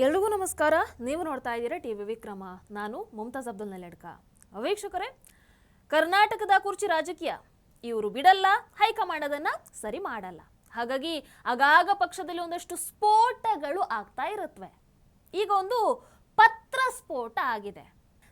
ಎಲ್ರಿಗೂ ನಮಸ್ಕಾರ. ನೀವು ನೋಡ್ತಾ ಇದ್ದೀರಾ ಟಿವಿ ವಿಕ್ರಮ. ನಾನು ಮುಮ್ತಾಜ್ ಅಬ್ದುಲ್ ನಲೆಡ್ಕ. ವೀಕ್ಷಕರೇ, ಕರ್ನಾಟಕದ ಕುರ್ಚಿ ರಾಜಕೀಯ ಇವರು ಬಿಡಲ್ಲ, ಹೈಕಮಾಂಡ್ ಅದನ್ನ ಸರಿ ಮಾಡಲ್ಲ. ಹಾಗಾಗಿ ಆಗಾಗ ಪಕ್ಷದಲ್ಲಿ ಒಂದಷ್ಟು ಸ್ಫೋಟಗಳು ಆಗ್ತಾ ಇರುತ್ತವೆ. ಈಗ ಒಂದು ಪತ್ರ ಸ್ಫೋಟ ಆಗಿದೆ.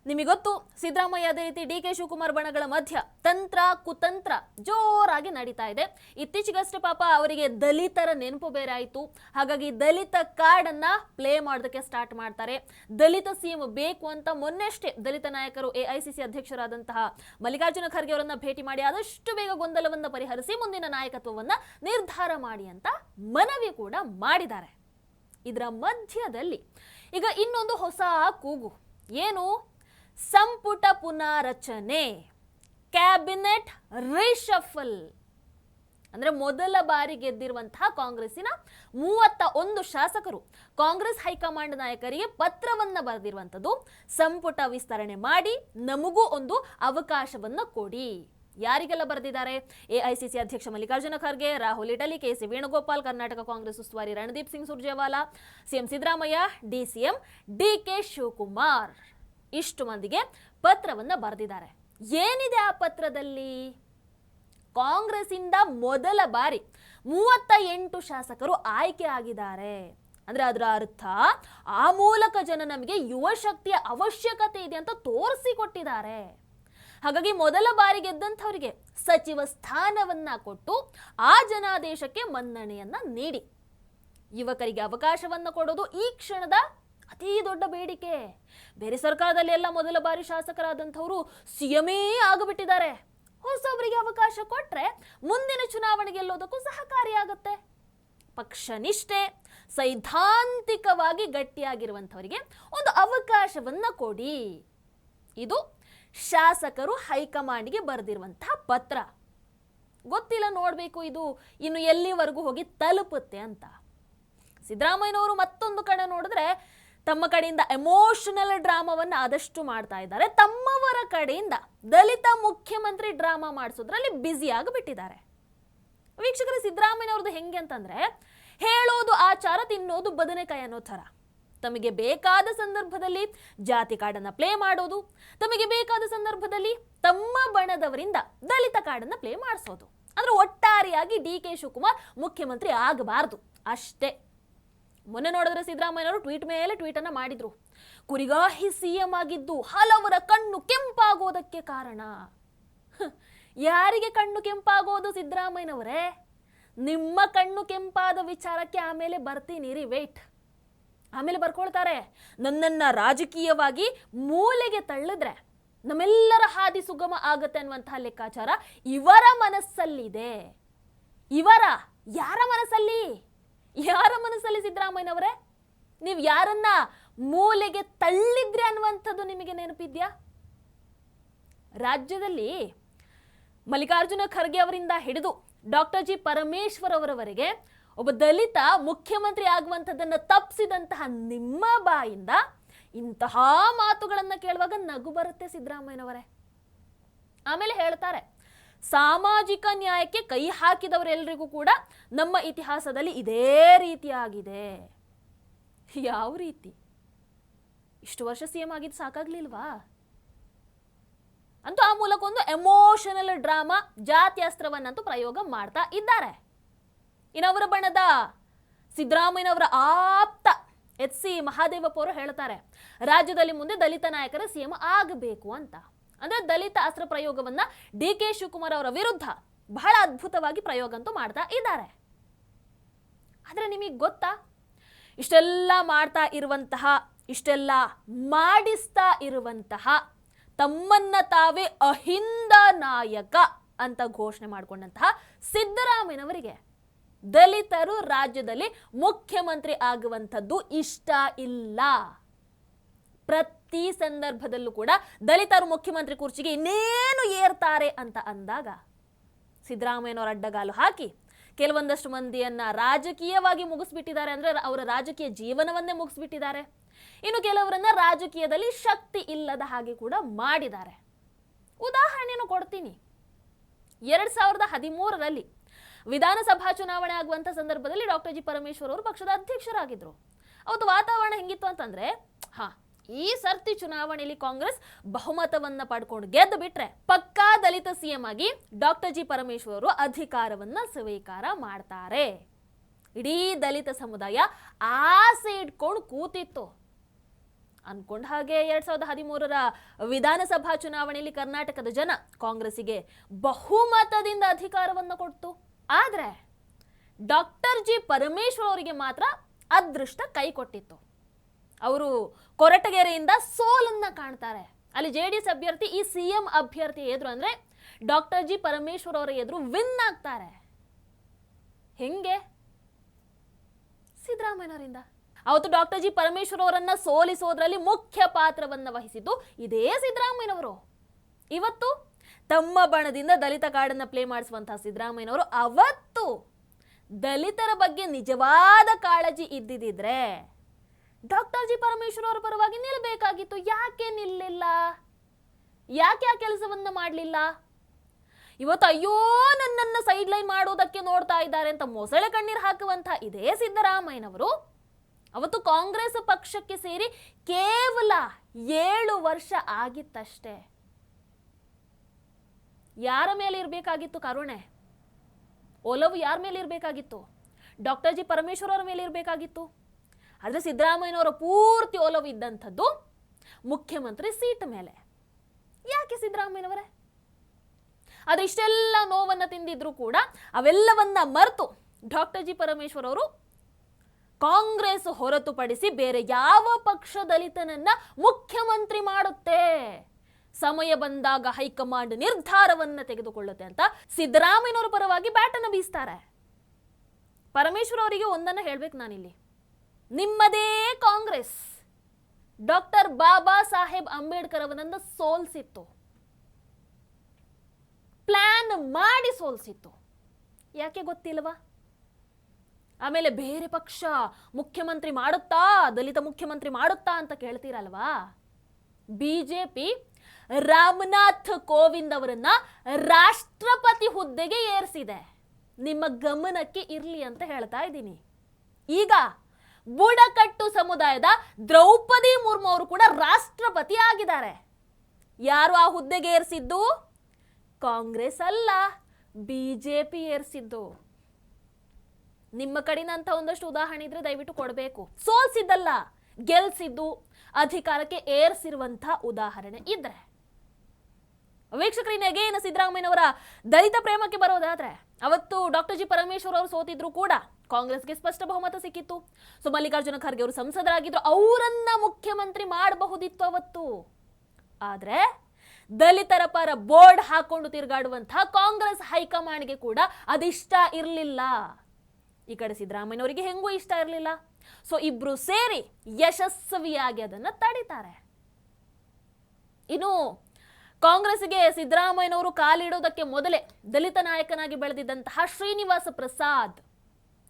ನಿಮಗೊತ್ತು, ಸಿದ್ದರಾಮಯ್ಯ ಅದೇ ರೀತಿ ಡಿ ಕೆ ಶಿವಕುಮಾರ್ ಬಣಗಳ ಮಧ್ಯ ತಂತ್ರ ಕುತಂತ್ರ ಜೋರಾಗಿ ನಡೀತಾ ಇದೆ. ಇತ್ತೀಚೆಗಷ್ಟೇ ಪಾಪ ಅವರಿಗೆ ದಲಿತರ ನೆನಪು ಬೇರೆ ಆಯಿತು. ಹಾಗಾಗಿ ದಲಿತ ಕಾರ್ಡನ್ನ ಪ್ಲೇ ಮಾಡೋದಕ್ಕೆ ಸ್ಟಾರ್ಟ್ ಮಾಡ್ತಾರೆ. ದಲಿತ ಸಿಎಂ ಬೇಕು ಅಂತ ಮೊನ್ನೆಷ್ಟೇ ದಲಿತ ನಾಯಕರು AICC ಅಧ್ಯಕ್ಷರಾದಂತಹ ಮಲ್ಲಿಕಾರ್ಜುನ ಖರ್ಗೆ ಅವರನ್ನ ಭೇಟಿ ಮಾಡಿ ಆದಷ್ಟು ಬೇಗ ಗೊಂದಲವನ್ನು ಪರಿಹರಿಸಿ ಮುಂದಿನ ನಾಯಕತ್ವವನ್ನ ನಿರ್ಧಾರ ಮಾಡಿ ಅಂತ ಮನವಿ ಕೂಡ ಮಾಡಿದ್ದಾರೆ. ಇದರ ಮಧ್ಯದಲ್ಲಿ ಈಗ ಇನ್ನೊಂದು ಹೊಸ ಕೂಗು. ಏನು? ಸಂಪುಟ ಪುನಾರಚನೆ, ಕ್ಯಾಬಿನೆಟ್ ರಿಶಫಲ್. ಅಂದ್ರೆ ಮೊದಲ ಬಾರಿ ಗೆದ್ದಿರುವಂತಹ ಕಾಂಗ್ರೆಸ್ಸಿನ 31 ಶಾಸಕರು ಕಾಂಗ್ರೆಸ್ ಹೈಕಮಾಂಡ್ ನಾಯಕರಿಗೆ ಪತ್ರವನ್ನ ಬರೆದಿರುವಂಥದ್ದು. ಸಂಪುಟ ವಿಸ್ತರಣೆ ಮಾಡಿ ನಮಗೂ ಒಂದು ಅವಕಾಶವನ್ನ ಕೊಡಿ. ಯಾರಿಗೆಲ್ಲ ಬರೆದಿದ್ದಾರೆ? AICC ಅಧ್ಯಕ್ಷ ಮಲ್ಲಿಕಾರ್ಜುನ ಖರ್ಗೆ, ರಾಹುಲ್ ಇಟಲಿ, KC ವೇಣುಗೋಪಾಲ್, ಕರ್ನಾಟಕ ಕಾಂಗ್ರೆಸ್ ಉಸ್ತುವಾರಿ Randeep Singh Surjewala, CM Siddaramaiah, DCM DK Shivakumar. ಇಷ್ಟು ಮಂದಿಗೆ ಪತ್ರವನ್ನ ಬರೆದಿದ್ದಾರೆ. ಏನಿದೆ ಆ ಪತ್ರದಲ್ಲಿ? ಕಾಂಗ್ರೆಸ್ ಇಂದ ಮೊದಲ ಬಾರಿ 38 ಶಾಸಕರು ಆಯ್ಕೆ ಆಗಿದ್ದಾರೆ. ಅಂದ್ರೆ ಅದರ ಅರ್ಥ ಆ ಮೂಲಕ ಜನ ನಮಗೆ ಯುವ ಶಕ್ತಿಯ ಅವಶ್ಯಕತೆ ಇದೆ ಅಂತ ತೋರಿಸಿಕೊಟ್ಟಿದ್ದಾರೆ. ಹಾಗಾಗಿ ಮೊದಲ ಬಾರಿ ಗೆದ್ದಂಥವರಿಗೆ ಸಚಿವ ಸ್ಥಾನವನ್ನ ಕೊಟ್ಟು ಆ ಜನಾದೇಶಕ್ಕೆ ಮನ್ನಣೆಯನ್ನ ನೀಡಿ ಯುವಕರಿಗೆ ಅವಕಾಶವನ್ನ ಕೊಡೋದು ಈ ಕ್ಷಣದ ಅತಿ ದೊಡ್ಡ ಬೇಡಿಕೆ. ಬೇರೆ ಸರ್ಕಾರದಲ್ಲಿ ಎಲ್ಲ ಮೊದಲ ಬಾರಿ ಶಾಸಕರಾದಂಥವರು CM ಆಗಿಬಿಟ್ಟಿದ್ದಾರೆ. ಹೊಸಬರಿಗೆ ಅವಕಾಶ ಕೊಟ್ರೆ ಮುಂದಿನ ಚುನಾವಣೆ ಗೆಲ್ಲೋದಕ್ಕೂ ಸಹಕಾರಿಯಾಗುತ್ತೆ. ಪಕ್ಷ ನಿಷ್ಠೆ, ಸೈದ್ಧಾಂತಿಕವಾಗಿ ಗಟ್ಟಿಯಾಗಿರುವಂಥವರಿಗೆ ಒಂದು ಅವಕಾಶವನ್ನ ಕೊಡಿ. ಇದು ಶಾಸಕರು ಹೈಕಮಾಂಡ್ಗೆ ಬರೆದಿರುವಂತಹ ಪತ್ರ. ಗೊತ್ತಿಲ್ಲ, ನೋಡಬೇಕು ಇದು ಇನ್ನು ಎಲ್ಲಿವರೆಗೂ ಹೋಗಿ ತಲುಪುತ್ತೆ ಅಂತ. ಸಿದ್ದರಾಮಯ್ಯನವರು ಮತ್ತೊಂದು ಕಡೆ ನೋಡಿದ್ರೆ ತಮ್ಮ ಕಡೆಯಿಂದ ಎಮೋಷನಲ್ ಡ್ರಾಮಾವನ್ನು ಆದಷ್ಟು ಮಾಡ್ತಾ ಇದ್ದಾರೆ. ತಮ್ಮವರ ಕಡೆಯಿಂದ ದಲಿತ ಮುಖ್ಯಮಂತ್ರಿ ಡ್ರಾಮಾ ಮಾಡಿಸೋದ್ರಲ್ಲಿ ಬ್ಯುಸಿ ಆಗಿಬಿಟ್ಟಿದ್ದಾರೆ. ವೀಕ್ಷಕರು, ಸಿದ್ದರಾಮಯ್ಯನವ್ರದ್ದು ಹೆಂಗೆ ಅಂತಂದ್ರೆ ಹೇಳೋದು ಆಚಾರ, ತಿನ್ನೋದು ಬದನೆಕಾಯಿ ಅನ್ನೋ ಥರ. ತಮಗೆ ಬೇಕಾದ ಸಂದರ್ಭದಲ್ಲಿ ಜಾತಿ ಕಾರ್ಡನ್ನ ಪ್ಲೇ ಮಾಡೋದು, ತಮಗೆ ಬೇಕಾದ ಸಂದರ್ಭದಲ್ಲಿ ತಮ್ಮ ಬಣದವರಿಂದ ದಲಿತ ಕಾರ್ಡನ್ನ ಪ್ಲೇ ಮಾಡಿಸೋದು. ಅಂದ್ರೆ ಒಟ್ಟಾರೆಯಾಗಿ DK ಶಿವಕುಮಾರ್ ಮುಖ್ಯಮಂತ್ರಿ ಆಗಬಾರ್ದು ಅಷ್ಟೇ. ಮೊನ್ನೆ ನೋಡಿದ್ರೆ ಸಿದ್ದರಾಮಯ್ಯನವರು ಟ್ವೀಟ್ ಮೇಲೆ ಟ್ವೀಟ್ ಅನ್ನ ಮಾಡಿದ್ರು. ಕುರಿಗಾಹಿ CM ಆಗಿದ್ದು ಹಲವರ ಕಣ್ಣು ಕೆಂಪಾಗೋದಕ್ಕೆ ಕಾರಣ. ಯಾರಿಗೆ ಕಣ್ಣು ಕೆಂಪಾಗೋದು ಸಿದ್ದರಾಮಯ್ಯನವರೇ? ನಿಮ್ಮ ಕಣ್ಣು ಕೆಂಪಾದ ವಿಚಾರಕ್ಕೆ ಆಮೇಲೆ ಬರ್ತೀನಿ ರೀ, ವೇಟ್. ಆಮೇಲೆ ಬರ್ಕೊಳ್ತಾರೆ, ನನ್ನನ್ನ ರಾಜಕೀಯವಾಗಿ ಮೂಲೆಗೆ ತಳ್ಳಿದ್ರೆ ನಮ್ಮೆಲ್ಲರ ಹಾದಿ ಸುಗಮ ಆಗತ್ತೆ ಅನ್ನುವಂತಹ ಲೆಕ್ಕಾಚಾರ ಇವರ ಮನಸ್ಸಲ್ಲಿದೆ. ಯಾರ ಮನಸ್ಸಲ್ಲಿ? ಸಿದ್ದರಾಮಯ್ಯನವರೇ, ನೀವು ಯಾರನ್ನ ಮೂಲೆಗೆ ತಳ್ಳಿದ್ರಿ ಅನ್ನುವಂಥದ್ದು ನಿಮಗೆ ನೆನಪಿದ್ಯಾ? ರಾಜ್ಯದಲ್ಲಿ ಮಲ್ಲಿಕಾರ್ಜುನ ಖರ್ಗೆ ಅವರಿಂದ ಹಿಡಿದು ಡಾಕ್ಟರ್ G ಪರಮೇಶ್ವರ್ ಅವರವರೆಗೆ ಒಬ್ಬ ದಲಿತ ಮುಖ್ಯಮಂತ್ರಿ ಆಗುವಂಥದ್ದನ್ನು ತಪ್ಪಿಸಿದಂತಹ ನಿಮ್ಮ ಬಾಯಿಂದ ಇಂತಹ ಮಾತುಗಳನ್ನ ಕೇಳುವಾಗ ನಗು ಬರುತ್ತೆ ಸಿದ್ದರಾಮಯ್ಯನವರೇ. ಆಮೇಲೆ ಹೇಳ್ತಾರೆ, ಸಾಮಾಜಿಕ ನ್ಯಾಯಕ್ಕೆ ಕೈ ಹಾಕಿದವರೆಲ್ಲರಿಗೂ ಕೂಡ ನಮ್ಮ ಇತಿಹಾಸದಲ್ಲಿ ಇದೇ ರೀತಿಯಾಗಿದೆ. ಯಾವ ರೀತಿ? ಇಷ್ಟು ವರ್ಷ CM ಆಗಿದ್ದು ಸಾಕಾಗ್ಲಿಲ್ವಾ? ಅಂತೂ ಆ ಮೂಲಕ ಒಂದು ಎಮೋಷನಲ್ ಡ್ರಾಮಾ, ಜಾತಿ ಅಸ್ತ್ರವನ್ನಂತೂ ಪ್ರಯೋಗ ಮಾಡ್ತಾ ಇದ್ದಾರೆ. ಇನ್ನವರ ಬಣದ ಸಿದ್ದರಾಮಯ್ಯನವರ ಆಪ್ತ HC ಮಹಾದೇವಪ್ಪ ಅವರು ಹೇಳ್ತಾರೆ, ರಾಜ್ಯದಲ್ಲಿ ಮುಂದೆ ದಲಿತ ನಾಯಕರ CM ಆಗಬೇಕು ಅಂತ. ಅಂದ್ರೆ ದಲಿತ ಅಸ್ತ್ರ ಪ್ರಯೋಗವನ್ನ DK ಶಿವಕುಮಾರ್ ಅವರ ವಿರುದ್ಧ ಬಹಳ ಅದ್ಭುತವಾಗಿ ಪ್ರಯೋಗ ಅಂತೂ ಮಾಡ್ತಾ ಇದ್ದಾರೆ. ಆದ್ರೆ ನಿಮಗೆ ಗೊತ್ತಾ, ಇಷ್ಟೆಲ್ಲ ಮಾಡ್ತಾ ಇರುವಂತಹ, ಇಷ್ಟೆಲ್ಲ ಮಾಡಿಸ್ತಾ ಇರುವಂತಹ, ತಮ್ಮನ್ನ ತಾವೇ ಅಹಿಂದ ನಾಯಕ ಅಂತ ಘೋಷಣೆ ಮಾಡಿಕೊಂಡಂತಹ ಸಿದ್ದರಾಮಯ್ಯನವರಿಗೆ ದಲಿತರು ರಾಜ್ಯದಲ್ಲಿ ಮುಖ್ಯಮಂತ್ರಿ ಆಗುವಂಥದ್ದು ಇಷ್ಟ ಇಲ್ಲ. ಪ್ರತಿ ಸಂದರ್ಭದಲ್ಲೂ ಕೂಡ ದಲಿತರು ಮುಖ್ಯಮಂತ್ರಿ ಕುರ್ಚಿಗೆ ಇನ್ನೇನು ಏರ್ತಾರೆ ಅಂತ ಅಂದಾಗ ಸಿದ್ದರಾಮಯ್ಯನವರ ಅಡ್ಡಗಾಲು ಹಾಕಿ ಕೆಲವೊಂದಷ್ಟು ಮಂದಿಯನ್ನ ರಾಜಕೀಯವಾಗಿ ಮುಗಿಸ್ಬಿಟ್ಟಿದ್ದಾರೆ. ಅಂದ್ರೆ ಅವರ ರಾಜಕೀಯ ಜೀವನವನ್ನೇ ಮುಗಿಸ್ಬಿಟ್ಟಿದ್ದಾರೆ. ಇನ್ನು ಕೆಲವರನ್ನ ರಾಜಕೀಯದಲ್ಲಿ ಶಕ್ತಿ ಇಲ್ಲದ ಹಾಗೆ ಕೂಡ ಮಾಡಿದ್ದಾರೆ. ಉದಾಹರಣೆಯನ್ನು ಕೊಡ್ತೀನಿ. 2013ರಲ್ಲಿ ವಿಧಾನಸಭಾ ಚುನಾವಣೆ ಆಗುವಂತ ಸಂದರ್ಭದಲ್ಲಿ ಡಾಕ್ಟರ್ G ಪರಮೇಶ್ವರ್ ಅವರು ಪಕ್ಷದ ಅಧ್ಯಕ್ಷರಾಗಿದ್ರು. ಅವತ್ತು ವಾತಾವರಣ ಹೆಂಗಿತ್ತು ಅಂತಂದ್ರೆ ಈ ಸರ್ತಿ ಚುನಾವಣೆಯಲ್ಲಿ ಕಾಂಗ್ರೆಸ್ ಬಹುಮತವನ್ನ ಪಡ್ಕೊಂಡು ಗೆದ್ದು ಬಿಟ್ರೆ ಪಕ್ಕಾ ದಲಿತ ಸಿಎಂ ಆಗಿ ಡಾಕ್ಟರ್ ಜಿ ಪರಮೇಶ್ವರ್ ಅವರು ಅಧಿಕಾರವನ್ನ ಸ್ವೀಕಾರ ಮಾಡ್ತಾರೆ. ಇಡೀ ದಲಿತ ಸಮುದಾಯ ಆಸೆ ಇಟ್ಕೊಂಡು ಕೂತಿತ್ತು. ಅನ್ಕೊಂಡ ಹಾಗೆ 2013ರ ವಿಧಾನಸಭಾ ಚುನಾವಣೆಯಲ್ಲಿ ಕರ್ನಾಟಕದ ಜನ ಕಾಂಗ್ರೆಸ್ಸಿಗೆ ಬಹುಮತದಿಂದ ಅಧಿಕಾರವನ್ನು ಕೊಡ್ತು. ಆದ್ರೆ ಡಾಕ್ಟರ್ ಜಿ ಪರಮೇಶ್ವರ್ ಅವರಿಗೆ ಮಾತ್ರ ಅದೃಷ್ಟ ಕೈ ಕೊಟ್ಟಿತ್ತು. ಅವರು ಕೊರಟಗೆರೆಯಿಂದ ಸೋಲನ್ನ ಕಾಣ್ತಾರೆ. ಅಲ್ಲಿ ಜೆಡಿಎಸ್ ಅಭ್ಯರ್ಥಿ ಈ ಸಿಎಂ ಅಭ್ಯರ್ಥಿ ಎದುರು ಅಂದ್ರೆ ಡಾಕ್ಟರ್ ಜಿ ಪರಮೇಶ್ವರ್ ಅವರ ಎದುರು ವಿನ್ ಆಗ್ತಾರೆ. ಹೆಂಗೆ? ಸಿದ್ದರಾಮಯ್ಯನವರಿಂದ. ಅವತ್ತು ಡಾಕ್ಟರ್ ಜಿ ಪರಮೇಶ್ವರ್ ಅವರನ್ನ ಸೋಲಿಸೋದ್ರಲ್ಲಿ ಮುಖ್ಯ ಪಾತ್ರವನ್ನ ವಹಿಸಿದ್ದು ಇದೇ ಸಿದ್ದರಾಮಯ್ಯನವರು. ಇವತ್ತು ತಮ್ಮ ಬಣದಿಂದ ದಲಿತ ಕಾರ್ಡನ್ನ ಪ್ಲೇ ಮಾಡಿಸುವಂತಹ ಸಿದ್ದರಾಮಯ್ಯನವರು ಅವತ್ತು ದಲಿತರ ಬಗ್ಗೆ ನಿಜವಾದ ಕಾಳಜಿ ಇದ್ದಿದ್ರೆ ಡಾಕ್ಟರ್ ಜಿ ಪರಮೇಶ್ವರ್ ಅವರ ಪರವಾಗಿ ನಿಲ್ಲಬೇಕಾಗಿತ್ತು. ಯಾಕೆ ನಿಲ್ಲಿಲ್ಲ? ಯಾಕೆ ಆ ಕೆಲಸವನ್ನ ಮಾಡಲಿಲ್ಲ? ಇವತ್ತು ಅಯ್ಯೋ ನನ್ನನ್ನು ಸೈಡ್ ಲೈನ್ ಮಾಡೋದಕ್ಕೆ ನೋಡ್ತಾ ಇದ್ದಾರೆ ಅಂತ ಮೊಸಳೆ ಕಣ್ಣೀರು ಹಾಕುವಂತಹ ಇದೇ ಸಿದ್ದರಾಮಯ್ಯನವರು ಅವತ್ತು ಕಾಂಗ್ರೆಸ್ ಪಕ್ಷಕ್ಕೆ ಸೇರಿ ಕೇವಲ 7 ವರ್ಷ ಆಗಿತ್ತಷ್ಟೇ. ಯಾರ ಮೇಲೆ ಇರಬೇಕಾಗಿತ್ತು ಕರುಣೆ? ಒಲವು ಯಾರ ಮೇಲೆ ಇರಬೇಕಾಗಿತ್ತು? ಡಾಕ್ಟರ್ ಜಿ ಪರಮೇಶ್ವರ್ ಅವರ ಮೇಲೆ ಇರಬೇಕಾಗಿತ್ತು. ಆದರೆ ಸಿದ್ದರಾಮಯ್ಯನವರ ಪೂರ್ತಿ ಒಲವು ಇದ್ದಂಥದ್ದು ಮುಖ್ಯಮಂತ್ರಿ ಸೀಟ್ ಮೇಲೆ. ಯಾಕೆ ಸಿದ್ದರಾಮಯ್ಯನವರೇ? ಆದರೆ ಇಷ್ಟೆಲ್ಲ ನೋವನ್ನು ತಿಂದಿದ್ರು ಕೂಡ ಅವೆಲ್ಲವನ್ನ ಮರೆತು ಡಾಕ್ಟರ್ ಜಿ ಪರಮೇಶ್ವರ್ ಅವರು ಕಾಂಗ್ರೆಸ್ ಹೊರತುಪಡಿಸಿ ಬೇರೆ ಯಾವ ಪಕ್ಷ ದಲಿತನನ್ನ ಮುಖ್ಯಮಂತ್ರಿ ಮಾಡುತ್ತೆ, ಸಮಯ ಬಂದಾಗ ಹೈಕಮಾಂಡ್ ನಿರ್ಧಾರವನ್ನ ತೆಗೆದುಕೊಳ್ಳುತ್ತೆ ಅಂತ ಸಿದ್ದರಾಮಯ್ಯನವರ ಪರವಾಗಿ ಬ್ಯಾಟನ್ನು ಬೀಸ್ತಾರೆ. ಪರಮೇಶ್ವರ್ ಅವರಿಗೆ ಒಂದನ್ನ ಹೇಳ್ಬೇಕು ನಾನಿಲ್ಲಿ, ನಿಮ್ಮದೇ ಕಾಂಗ್ರೆಸ್ ಡಾಕ್ಟರ್ ಬಾಬಾ ಸಾಹೇಬ್ ಅಂಬೇಡ್ಕರ್ ಅವರನ್ನ ಸೋಲ್ಸಿತ್ತು, ಪ್ಲಾನ್ ಮಾಡಿ ಸೋಲ್ಸಿತ್ತು. ಯಾಕೆ ಗೊತ್ತಿಲ್ವಾ? ಆಮೇಲೆ ಬೇರೆ ಪಕ್ಷ ಮುಖ್ಯಮಂತ್ರಿ ಮಾಡುತ್ತಾ, ದಲಿತ ಮುಖ್ಯಮಂತ್ರಿ ಮಾಡುತ್ತಾ ಅಂತ ಕೇಳ್ತೀರಲ್ವಾ? ಬಿಜೆಪಿ ರಾಮನಾಥ್ ಕೋವಿಂದ್ ಅವರನ್ನ ರಾಷ್ಟ್ರಪತಿ ಹುದ್ದೆಗೆ ಏರಿಸಿದೆ. ನಿಮ್ಮ ಗಮನಕ್ಕೆ ಇರ್ಲಿ ಅಂತ ಹೇಳ್ತಾ ಇದ್ದೀನಿ. ಈಗ ಬುಡಕಟ್ಟು ಸಮುದಾಯದ ದ್ರೌಪದಿ ಮುರ್ಮು ಅವರು ಕೂಡ ರಾಷ್ಟ್ರಪತಿ ಆಗಿದ್ದಾರೆ. ಯಾರು ಆ ಹುದ್ದೆಗೆ ಏರಿಸಿದ್ದು? ಕಾಂಗ್ರೆಸ್ ಅಲ್ಲ, ಬಿಜೆಪಿ ಏರಿಸಿದ್ದು. ನಿಮ್ಮ ಕಡೆನಂತ ಒಂದಷ್ಟು ಉದಾಹರಣೆ ಇದ್ರೆ ದಯವಿಟ್ಟು ಕೊಡಬೇಕು. ಸೋಲ್ಸಿದ್ದಲ್ಲ, ಗೆಲ್ಸಿದ್ದು, ಅಧಿಕಾರಕ್ಕೆ ಏರಿಸಿರುವಂತಹ ಉದಾಹರಣೆ ಇದ್ರೆ. ವೀಕ್ಷಕರಿಗೆ ಅಗೇನ್ ಸಿದ್ದರಾಮಯ್ಯನವರ ದಲಿತ ಪ್ರೇಮಕ್ಕೆ ಬರೋದಾದ್ರೆ ಅವತ್ತು ಡಾಕ್ಟರ್ ಜಿ ಪರಮೇಶ್ವರ್ ಅವರು ಸೋತಿದ್ರು ಕೂಡ ಕಾಂಗ್ರೆಸ್ಗೆ ಸ್ಪಷ್ಟ ಬಹುಮತ ಸಿಕ್ಕಿತ್ತು. ಸೊ ಮಲ್ಲಿಕಾರ್ಜುನ ಖರ್ಗೆ ಅವರು ಸಂಸದರಾಗಿದ್ರು, ಅವರನ್ನ ಮುಖ್ಯಮಂತ್ರಿ ಮಾಡಬಹುದಿತ್ತು ಅವತ್ತು. ಆದ್ರೆ ದಲಿತರ ಪರ ಬೋರ್ಡ್ ಹಾಕೊಂಡು ತಿರುಗಾಡುವಂತಹ ಕಾಂಗ್ರೆಸ್ ಹೈಕಮಾಂಡ್ಗೆ ಕೂಡ ಅದಿಷ್ಟ ಇರಲಿಲ್ಲ. ಈ ಕಡೆ ಸಿದ್ದರಾಮಯ್ಯನವರಿಗೆ ಹೆಂಗೂ ಇಷ್ಟ ಇರಲಿಲ್ಲ. ಸೊ ಇಬ್ರು ಸೇರಿ ಯಶಸ್ವಿಯಾಗಿ ಅದನ್ನ ತಡಿತಾರೆ. ಇನ್ನು ಕಾಂಗ್ರೆಸ್ಗೆ ಸಿದ್ದರಾಮಯ್ಯನವರು ಕಾಲಿಡೋದಕ್ಕೆ ಮೊದಲೇ ದಲಿತ ನಾಯಕನಾಗಿ ಬೆಳೆದಿದ್ದಂತಹ ಶ್ರೀನಿವಾಸ ಪ್ರಸಾದ್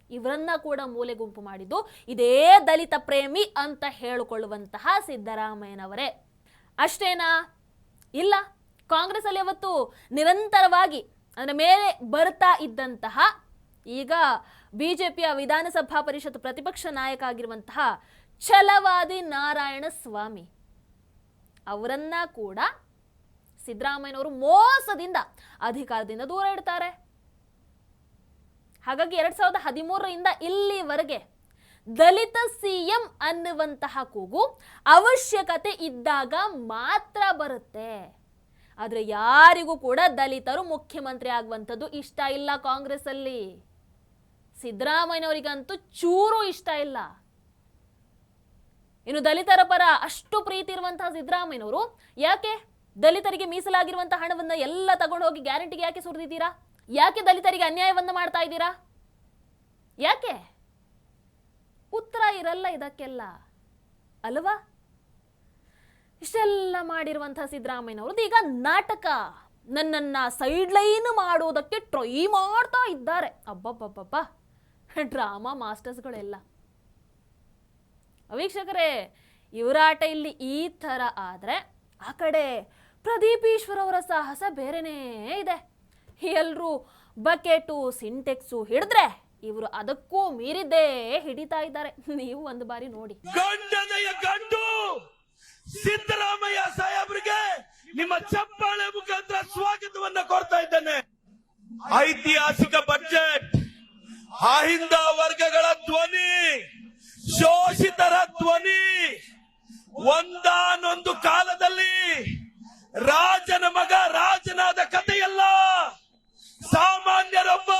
ಇವರನ್ನ ಕೂಡ ಮೂಲೆ ಗುಂಪು ಮಾಡಿದ್ದು ಇದೇ ದಲಿತ ಪ್ರೇಮಿ ಅಂತ ಹೇಳಿಕೊಳ್ಳುವಂತಹ ಸಿದ್ದರಾಮಯ್ಯನವರೇ. ಅಷ್ಟೇನಾ? ಇಲ್ಲ. ಕಾಂಗ್ರೆಸ್ ಅಲ್ಲಿ ಅವತ್ತು ನಿರಂತರವಾಗಿ ಅದರ ಮೇಲೆ ಬರ್ತಾ ಇದ್ದಂತಹ, ಈಗ ಬಿಜೆಪಿಯ ವಿಧಾನಸಭಾ ಪರಿಷತ್ ಪ್ರತಿಪಕ್ಷ ನಾಯಕ ಆಗಿರುವಂತಹ ಛಲವಾದಿ ನಾರಾಯಣ ಸ್ವಾಮಿ ಅವರನ್ನ ಕೂಡ ಸಿದ್ದರಾಮಯ್ಯನವರು ಮೋಸದಿಂದ ಅಧಿಕಾರದಿಂದ ದೂರ ಇಡ್ತಾರೆ. ಹಾಗಾಗಿ 2013ರಿಂದ ಇಲ್ಲಿವರೆಗೆ ದಲಿತ ಸಿಎಂ ಅನ್ನುವಂತಹ ಕೂಗು ಅವಶ್ಯಕತೆ ಇದ್ದಾಗ ಮಾತ್ರ ಬರುತ್ತೆ. ಆದ್ರೆ ಯಾರಿಗೂ ಕೂಡ ದಲಿತರು ಮುಖ್ಯಮಂತ್ರಿ ಆಗುವಂಥದ್ದು ಇಷ್ಟ ಇಲ್ಲ. ಕಾಂಗ್ರೆಸ್ ಅಲ್ಲಿ ಸಿದ್ದರಾಮಯ್ಯನವರಿಗಂತೂ ಚೂರು ಇಷ್ಟ ಇಲ್ಲ. ಇನ್ನು ದಲಿತರ ಪರ ಅಷ್ಟು ಪ್ರೀತಿ ಇರುವಂತಹ ಸಿದ್ದರಾಮಯ್ಯನವರು ಯಾಕೆ ದಲಿತರಿಗೆ ಮೀಸಲಾಗಿರುವಂತಹ ಹಣವನ್ನ ಎಲ್ಲ ತಗೊಂಡು ಹೋಗಿ ಗ್ಯಾರಂಟಿಗೆ ಯಾಕೆ ಸುರಿದಿದ್ದೀರಾ? ಯಾಕೆ ದಲಿತರಿಗೆ ಅನ್ಯಾಯವನ್ನ ಮಾಡ್ತಾ ಇದ್ದೀರಾ? ಯಾಕೆ? ಉತ್ತರ ಇರಲ್ಲ ಇದಕ್ಕೆಲ್ಲ ಅಲ್ವಾ? ಇಷ್ಟೆಲ್ಲ ಮಾಡಿರುವಂತಹ ಸಿದ್ದರಾಮಯ್ಯನವರು ಈಗ ನಾಟಕ, ನನ್ನನ್ನ ಸೈಡ್ ಲೈನ್ ಮಾಡೋದಕ್ಕೆ ಟ್ರೈ ಮಾಡ್ತಾ ಇದ್ದಾರೆ. ಅಬ್ಬಬ್ಬಬ್ಬ, ಡ್ರಾಮಾ ಮಾಸ್ಟರ್ಸ್ಗಳೆಲ್ಲ. ವೀಕ್ಷಕರೇ, ಇವರ ಆಟ ಇಲ್ಲಿ ಈ ತರ ಆದ್ರೆ ಆ ಕಡೆ ಪ್ರದೀಪ್ ಈಶ್ವರ್ ಅವರ ಸಾಹಸ ಬೇರೆನೇ ಇದೆ. ಎಲ್ರು ಬಕೆಟು ಸಿಂಟೆಕ್ಸು ಹಿಡಿದ್ರೆ ಇವರು ಅದಕ್ಕೂ ಮೀರಿದ್ದೇ ಹಿಡಿತಾ ಇದ್ದಾರೆ. ನೀವು ಒಂದು ಬಾರಿ ನೋಡಿ. ಗಂಡನೆಯ ಗಂಡು ಸಿದ್ದರಾಮಯ್ಯ ಸಾಹೇಬ್ರಿಗೆ ನಿಮ್ಮ ಚಪ್ಪಾಳೆ ಮುಖಾಂತರ ಸ್ವಾಗತವನ್ನ ಕೊಡ್ತಾ ಇದ್ದೇನೆ. ಐತಿಹಾಸಿಕ ಬಜೆಟ್, ಅಹಿಂದ ವರ್ಗಗಳ ಧ್ವನಿ, ಶೋಷಿತರ ಧ್ವನಿ. ಒಂದಾನೊಂದು ಕಾಲದಲ್ಲಿ ರಾಜನ ಮಗ ರಾಜನಾದ ಕಥೆಯಲ್ಲ, ಸಾಮಾನ್ಯರೊಬ್ಬ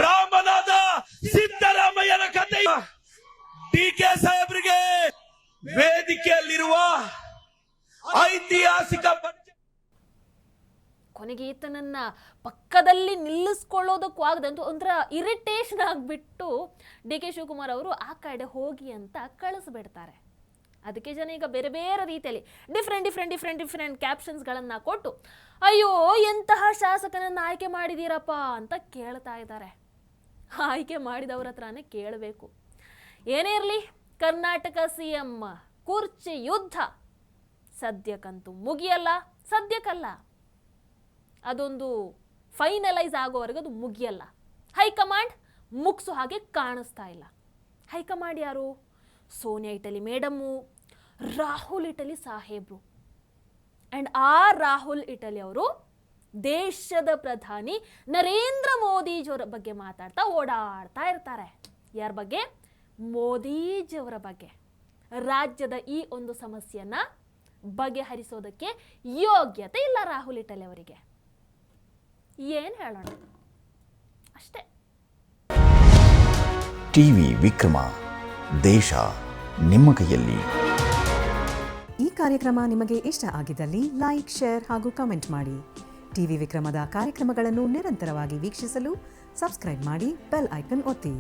ರಾಮನಾದ ಸಿದ್ದರಾಮಯ್ಯನ ಕಥೆ. ಡಿ.ಕೆ. ಸಾಹೇಬ್ರಿಗೆ ವೇದಿಕೆಯಲ್ಲಿರುವ ಐತಿಹಾಸಿಕ ಕೊನೆಗೆ ಈತನನ್ನ ಪಕ್ಕದಲ್ಲಿ ನಿಲ್ಲಿಸ್ಕೊಳ್ಳೋದಕ್ಕೂ ಆಗದಂತೂ ಒಂಥರ ಇರಿಟೇಷನ್ ಆಗಿಬಿಟ್ಟು ಡಿ.ಕೆ. ಶಿವಕುಮಾರ್ ಅವರು ಆ ಕಡೆ ಹೋಗಿ ಅಂತ ಕಳಿಸ್ಬಿಡ್ತಾರೆ. ಅದಕ್ಕೆ ಜನ ಈಗ ಬೇರೆ ಬೇರೆ ರೀತಿಯಲ್ಲಿ ಡಿಫ್ರೆಂಟ್ ಕ್ಯಾಪ್ಷನ್ಸ್ಗಳನ್ನು ಕೊಟ್ಟು ಅಯ್ಯೋ ಎಂತಹ ಶಾಸಕನನ್ನು ಆಯ್ಕೆ ಮಾಡಿದ್ದೀರಪ್ಪ ಅಂತ ಕೇಳ್ತಾ ಇದ್ದಾರೆ. ಆಯ್ಕೆ ಮಾಡಿದವ್ರ ಹತ್ರನೇ ಕೇಳಬೇಕು. ಏನೇ ಇರಲಿ, ಕರ್ನಾಟಕ CM ಕುರ್ಚಿ ಯುದ್ಧ ಸದ್ಯಕ್ಕಂತೂ ಮುಗಿಯಲ್ಲ. ಸದ್ಯಕ್ಕಲ್ಲ, ಅದೊಂದು ಫೈನಲೈಸ್ ಆಗೋವರೆಗೂ ಅದು ಮುಗಿಯಲ್ಲ. ಹೈಕಮಾಂಡ್ ಮುಗಿಸೋ ಹಾಗೆ ಕಾಣಿಸ್ತಾ ಇಲ್ಲ. ಹೈಕಮಾಂಡ್ ಯಾರು? Sonia Italy madam, Rahul Italy ಸಾಹೇಬ್ರು. ಆ್ಯಂಡ್ ಆ ರಾಹುಲ್ ಇಟಲಿ ಅವರು ದೇಶದ ಪ್ರಧಾನಿ ನರೇಂದ್ರ ಮೋದಿಜಿಯವರ ಬಗ್ಗೆ ಮಾತಾಡ್ತಾ ಓಡಾಡ್ತಾ ಇರ್ತಾರೆ. ಯಾರ ಬಗ್ಗೆ? ಮೋದಿಜಿಯವರ ಬಗ್ಗೆ. ರಾಜ್ಯದ ಈ ಒಂದು ಸಮಸ್ಯೆಯನ್ನ ಬಗೆಹರಿಸೋದಕ್ಕೆ ಯೋಗ್ಯತೆ ಇಲ್ಲ ರಾಹುಲ್ ಇಟಲಿ ಅವರಿಗೆ. ಏನು ಹೇಳೋಣ, ಅಷ್ಟೇ. ಟಿವಿ ವಿಕ್ರಮ, ದೇಶ ನಿಮ್ಮ ಕೈಯಲ್ಲಿ. ಈ ಕಾರ್ಯಕ್ರಮ ನಿಮಗೆ ಇಷ್ಟ ಆಗಿದ್ದಲ್ಲಿ ಲೈಕ್, ಶೇರ್ ಹಾಗೂ ಕಮೆಂಟ್ ಮಾಡಿ. ಟಿವಿ ವಿಕ್ರಮದ ಕಾರ್ಯಕ್ರಮಗಳನ್ನು ನಿರಂತರವಾಗಿ ವೀಕ್ಷಿಸಲು ಸಬ್ಸ್ಕ್ರೈಬ್ ಮಾಡಿ, ಬೆಲ್ ಐಕನ್ ಒತ್ತಿ.